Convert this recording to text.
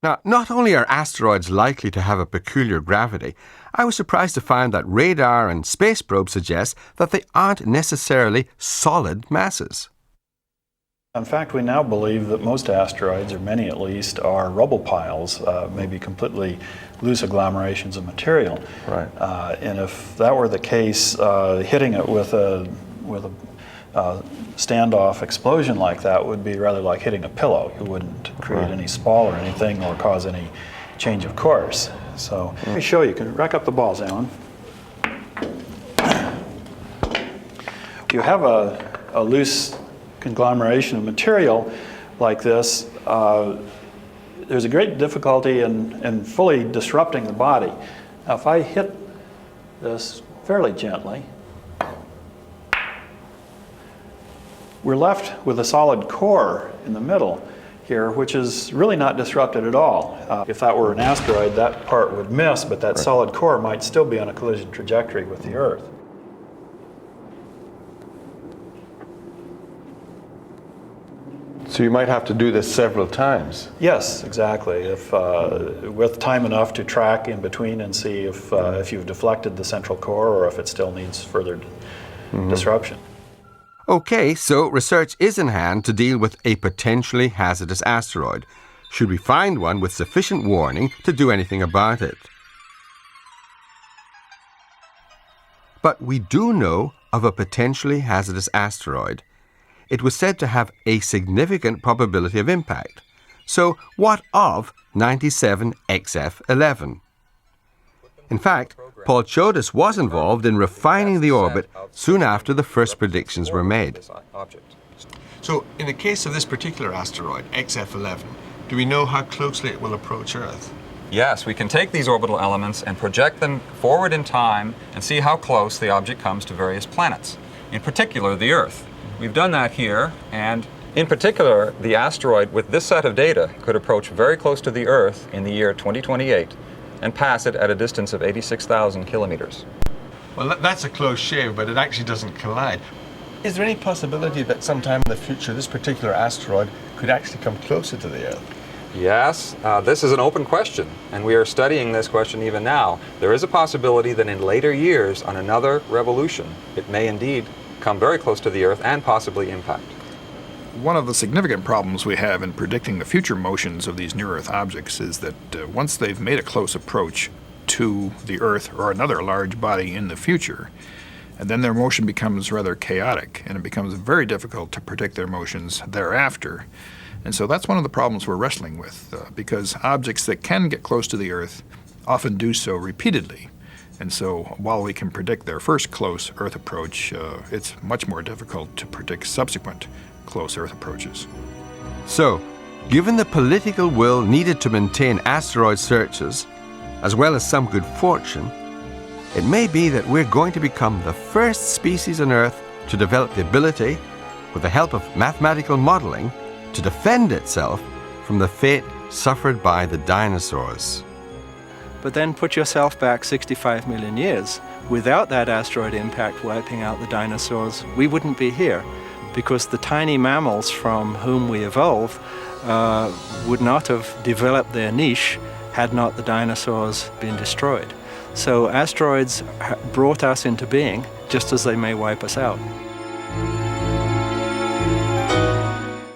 Now, not only are asteroids likely to have a peculiar gravity, I was surprised to find that radar and space probes suggest that they aren't necessarily solid masses. In fact, we now believe that most asteroids, or many at least, are rubble piles, maybe completely loose agglomerations of material. Right. And if that were the case, hitting it with a standoff explosion like that would be rather like hitting a pillow. You wouldn't create any spall or anything or cause any change of course. So let me show you. You can rack up the balls, Alan. You have a loose conglomeration of material like this. There's a great difficulty in fully disrupting the body. Now, if I hit this fairly gently, we're left with a solid core in the middle here, which is really not disrupted at all. If that were an asteroid, that part would miss, but that solid core might still be on a collision trajectory with the Earth. So you might have to do this several times. Yes, exactly. If with time enough to track in between and see if you've deflected the central core or if it still needs further disruption. Okay, so research is in hand to deal with a potentially hazardous asteroid, should we find one with sufficient warning to do anything about it. But we do know of a potentially hazardous asteroid. It was said to have a significant probability of impact. So what of 97XF11? In fact, Paul Chodas was involved in refining the orbit soon after the first predictions were made. So, in the case of this particular asteroid, XF11, do we know how closely it will approach Earth? Yes, we can take these orbital elements and project them forward in time and see how close the object comes to various planets, in particular the Earth. We've done that here, and in particular, the asteroid with this set of data could approach very close to the Earth in the year 2028 and pass it at a distance of 86,000 kilometers. Well, that's a close shave, but it actually doesn't collide. Is there any possibility that sometime in the future this particular asteroid could actually come closer to the Earth? Yes, this is an open question, and we are studying this question even now. There is a possibility that in later years, on another revolution, it may indeed come very close to the Earth and possibly impact. One of the significant problems we have in predicting the future motions of these near-Earth objects is that once they've made a close approach to the Earth or another large body in the future, and then their motion becomes rather chaotic, and it becomes very difficult to predict their motions thereafter. And so that's one of the problems we're wrestling with, because objects that can get close to the Earth often do so repeatedly. And so while we can predict their first close Earth approach, it's much more difficult to predict subsequent close Earth approaches. So, given the political will needed to maintain asteroid searches, as well as some good fortune, it may be that we're going to become the first species on Earth to develop the ability, with the help of mathematical modeling, to defend itself from the fate suffered by the dinosaurs. But then put yourself back 65 million years. Without that asteroid impact wiping out the dinosaurs, we wouldn't be here, because the tiny mammals from whom we evolved would not have developed their niche had not the dinosaurs been destroyed. So asteroids brought us into being, just as they may wipe us out.